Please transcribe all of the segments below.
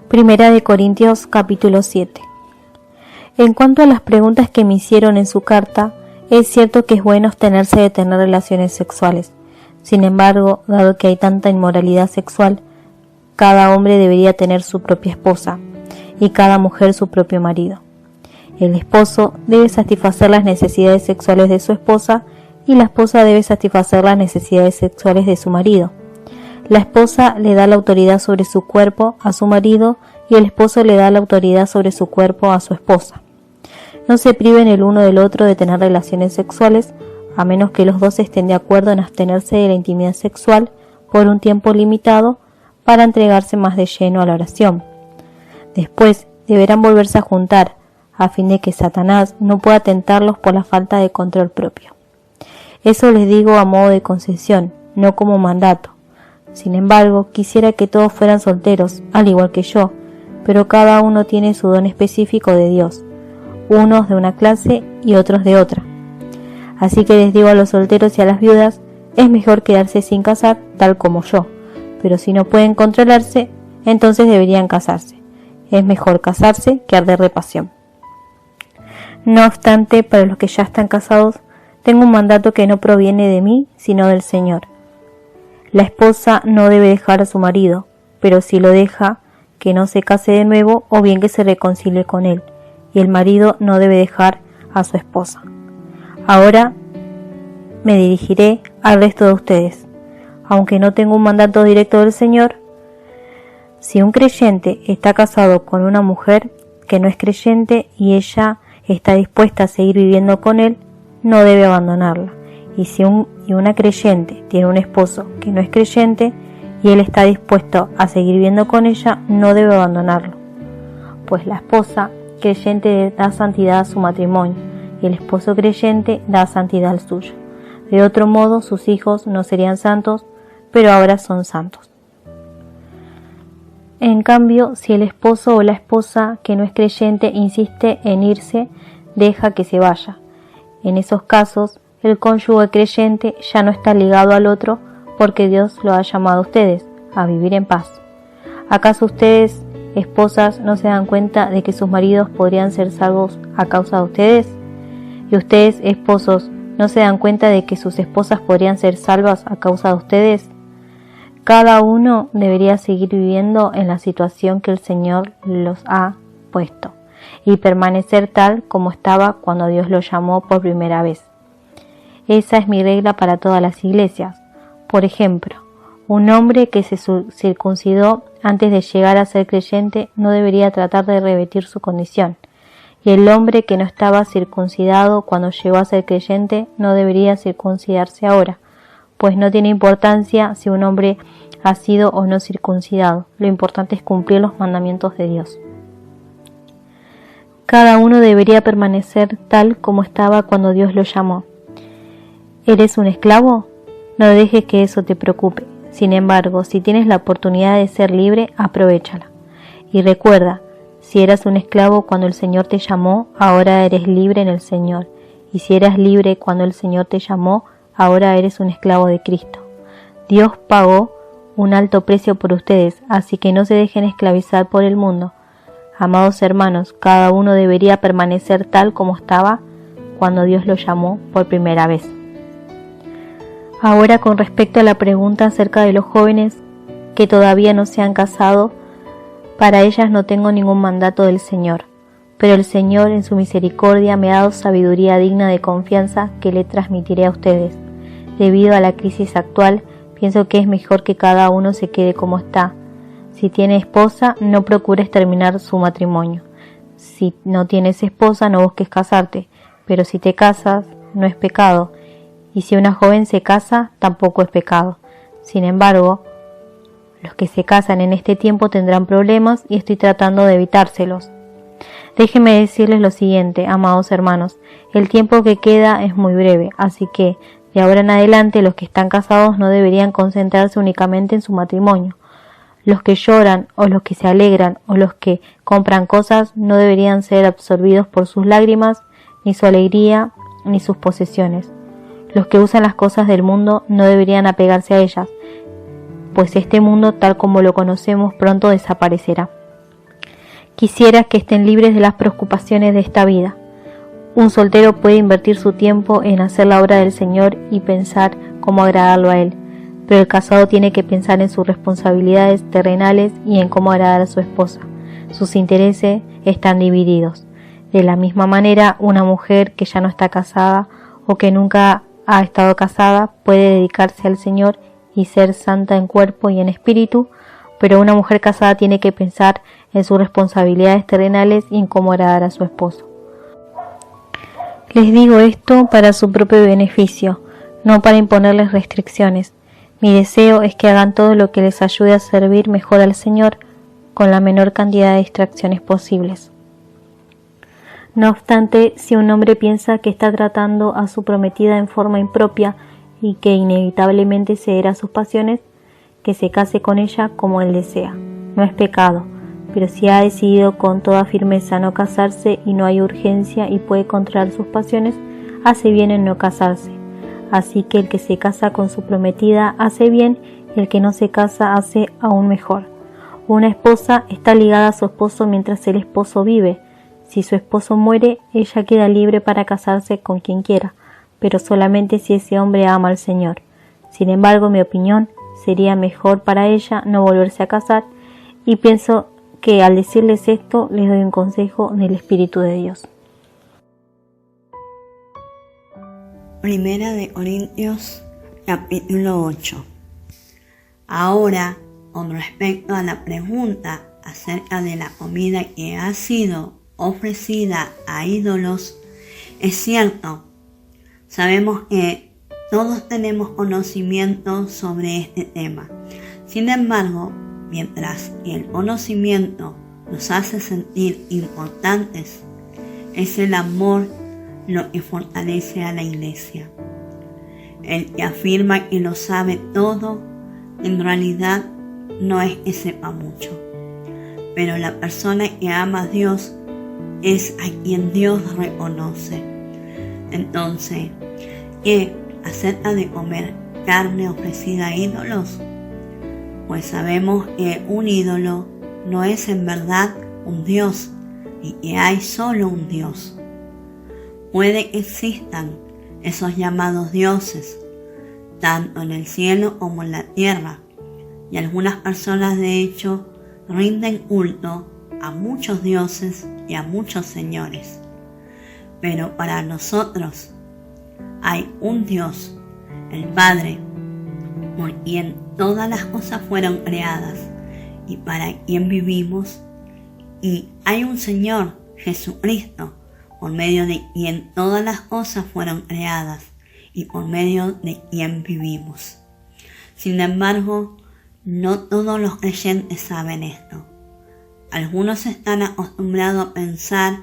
Primera de Corintios capítulo 7. En cuanto a las preguntas que me hicieron en su carta, es cierto que es bueno abstenerse de tener relaciones sexuales. Sin embargo, dado que hay tanta inmoralidad sexual, cada hombre debería tener su propia esposa y cada mujer su propio marido. El esposo debe satisfacer las necesidades sexuales de su esposa y la esposa debe satisfacer las necesidades sexuales de su marido. La esposa le da la autoridad sobre su cuerpo a su marido y el esposo le da la autoridad sobre su cuerpo a su esposa. No se priven el uno del otro de tener relaciones sexuales, a menos que los dos estén de acuerdo en abstenerse de la intimidad sexual por un tiempo limitado para entregarse más de lleno a la oración. Después deberán volverse a juntar, a fin de que Satanás no pueda tentarlos por la falta de control propio. Eso les digo a modo de concesión, no como mandato. Sin embargo, quisiera que todos fueran solteros, al igual que yo, pero cada uno tiene su don específico de Dios, unos de una clase y otros de otra. Así que les digo a los solteros y a las viudas, es mejor quedarse sin casar, tal como yo, pero si no pueden controlarse, entonces deberían casarse. Es mejor casarse que arder de pasión. No obstante, para los que ya están casados, tengo un mandato que no proviene de mí, sino del Señor. La esposa no debe dejar a su marido, pero si lo deja, que no se case de nuevo o bien que se reconcilie con él, y el marido no debe dejar a su esposa. Ahora me dirigiré al resto de ustedes. Aunque no tengo un mandato directo del Señor, si un creyente está casado con una mujer que no es creyente y ella está dispuesta a seguir viviendo con él, no debe abandonarla. Y si una creyente tiene un esposo que no es creyente y él está dispuesto a seguir viviendo con ella, no debe abandonarlo. Pues la esposa creyente da santidad a su matrimonio y el esposo creyente da santidad al suyo. De otro modo, sus hijos no serían santos, pero ahora son santos. En cambio, si el esposo o la esposa que no es creyente insiste en irse, deja que se vaya. En esos casos, el cónyuge creyente ya no está ligado al otro porque Dios lo ha llamado a ustedes a vivir en paz. ¿Acaso ustedes, esposas, no se dan cuenta de que sus maridos podrían ser salvos a causa de ustedes? ¿Y ustedes, esposos, no se dan cuenta de que sus esposas podrían ser salvas a causa de ustedes? Cada uno debería seguir viviendo en la situación que el Señor los ha puesto y permanecer tal como estaba cuando Dios lo llamó por primera vez. Esa es mi regla para todas las iglesias. Por ejemplo, un hombre que se circuncidó antes de llegar a ser creyente no debería tratar de revertir su condición, y el hombre que no estaba circuncidado cuando llegó a ser creyente no debería circuncidarse ahora, pues no tiene importancia si un hombre ha sido o no circuncidado. Lo importante es cumplir los mandamientos de Dios. Cada uno debería permanecer tal como estaba cuando Dios lo llamó. ¿Eres un esclavo? No dejes que eso te preocupe. Sin embargo, si tienes la oportunidad de ser libre, aprovéchala. Y recuerda, si eras un esclavo cuando el Señor te llamó, ahora eres libre en el Señor. Y si eras libre cuando el Señor te llamó, ahora eres un esclavo de Cristo. Dios pagó un alto precio por ustedes, así que no se dejen esclavizar por el mundo. Amados hermanos, cada uno debería permanecer tal como estaba cuando Dios lo llamó por primera vez. Ahora, con respecto a la pregunta acerca de los jóvenes que todavía no se han casado, para ellas no tengo ningún mandato del Señor, pero el Señor en su misericordia me ha dado sabiduría digna de confianza que le transmitiré a ustedes. Debido a la crisis actual, pienso que es mejor que cada uno se quede como está. Si tiene esposa, no procures terminar su matrimonio. Si no tienes esposa, no busques casarte, pero si te casas, no es pecado. Y si una joven se casa, tampoco es pecado. Sin embargo, los que se casan en este tiempo tendrán problemas y estoy tratando de evitárselos. Déjenme decirles lo siguiente, amados hermanos, el tiempo que queda es muy breve, así que de ahora en adelante los que están casados no deberían concentrarse únicamente en su matrimonio. Los que lloran o los que se alegran o los que compran cosas no deberían ser absorbidos por sus lágrimas, ni su alegría, ni sus posesiones. Los que usan las cosas del mundo no deberían apegarse a ellas, pues este mundo tal como lo conocemos pronto desaparecerá. Quisiera que estén libres de las preocupaciones de esta vida. Un soltero puede invertir su tiempo en hacer la obra del Señor y pensar cómo agradarlo a Él, pero el casado tiene que pensar en sus responsabilidades terrenales y en cómo agradar a su esposa. Sus intereses están divididos. De la misma manera, una mujer que ya no está casada o que nunca ha estado casada puede dedicarse al Señor y ser santa en cuerpo y en espíritu, pero una mujer casada tiene que pensar en sus responsabilidades terrenales y en cómo agradar a su esposo. Les digo esto para su propio beneficio, no para imponerles restricciones. Mi deseo es que hagan todo lo que les ayude a servir mejor al Señor con la menor cantidad de distracciones posibles. No obstante, si un hombre piensa que está tratando a su prometida en forma impropia y que inevitablemente cederá a sus pasiones, que se case con ella como él desea. No es pecado, pero si ha decidido con toda firmeza no casarse y no hay urgencia y puede controlar sus pasiones, hace bien en no casarse. Así que el que se casa con su prometida hace bien y el que no se casa hace aún mejor. Una esposa está ligada a su esposo mientras el esposo vive. Si su esposo muere, ella queda libre para casarse con quien quiera, pero solamente si ese hombre ama al Señor. Sin embargo, en mi opinión, sería mejor para ella no volverse a casar, y pienso que al decirles esto les doy un consejo del Espíritu de Dios. Primera de Corintios, capítulo 8. Ahora, con respecto a la pregunta acerca de la comida que ha sido ofrecida a ídolos, es cierto, sabemos que todos tenemos conocimiento sobre este tema. Sin embargo, mientras que el conocimiento nos hace sentir importantes, es el amor lo que fortalece a la iglesia. El que afirma que lo sabe todo, en realidad no es que sepa mucho. Pero la persona que ama a Dios es a quien Dios reconoce. Entonces, ¿qué acerca de comer carne ofrecida a ídolos? Pues sabemos que un ídolo no es en verdad un Dios y que hay solo un Dios. Puede que existan esos llamados dioses, tanto en el cielo como en la tierra, y algunas personas de hecho rinden culto a muchos dioses y a muchos señores. Pero para nosotros hay un Dios, el Padre, por quien todas las cosas fueron creadas y para quien vivimos, y hay un Señor, Jesucristo, por medio de quien todas las cosas fueron creadas y por medio de quien vivimos. Sin embargo, no todos los creyentes saben esto. Algunos están acostumbrados a pensar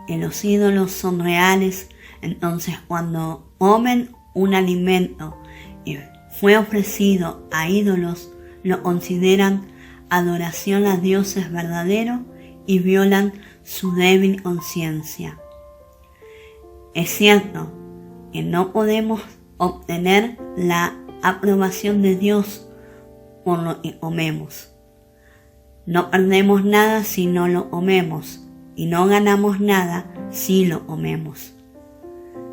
que los ídolos son reales, entonces cuando comen un alimento que fue ofrecido a ídolos, lo consideran adoración a dioses verdaderos y violan su débil conciencia. Es cierto que no podemos obtener la aprobación de Dios por lo que comemos. No perdemos nada si no lo comemos y no ganamos nada si lo comemos.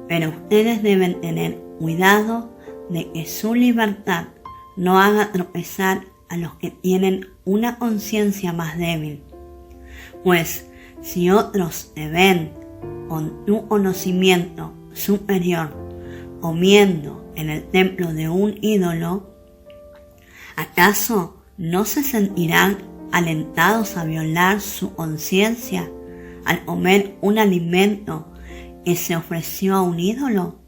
Pero ustedes deben tener cuidado de que su libertad no haga tropezar a los que tienen una conciencia más débil. Pues si otros te ven con tu conocimiento superior comiendo en el templo de un ídolo, ¿acaso no se sentirán alentados a violar su conciencia al comer un alimento que se ofreció a un ídolo?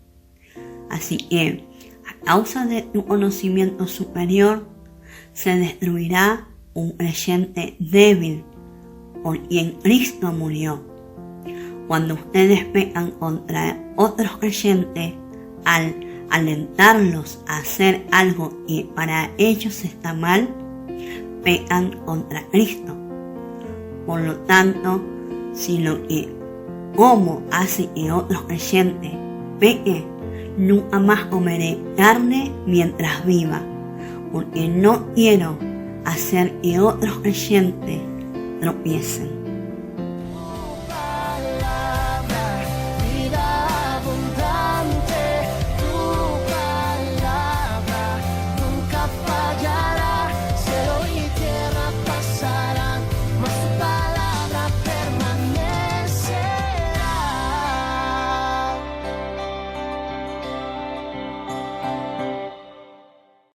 Así que, a causa de tu conocimiento superior, se destruirá un creyente débil por quien Cristo murió. Cuando ustedes pecan contra otros creyentes al alentarlos a hacer algo que para ellos está mal, pecan contra Cristo. Por lo tanto, si lo que como hace que otros creyentes pequen, nunca más comeré carne mientras viva, porque no quiero hacer que otros creyentes tropiecen.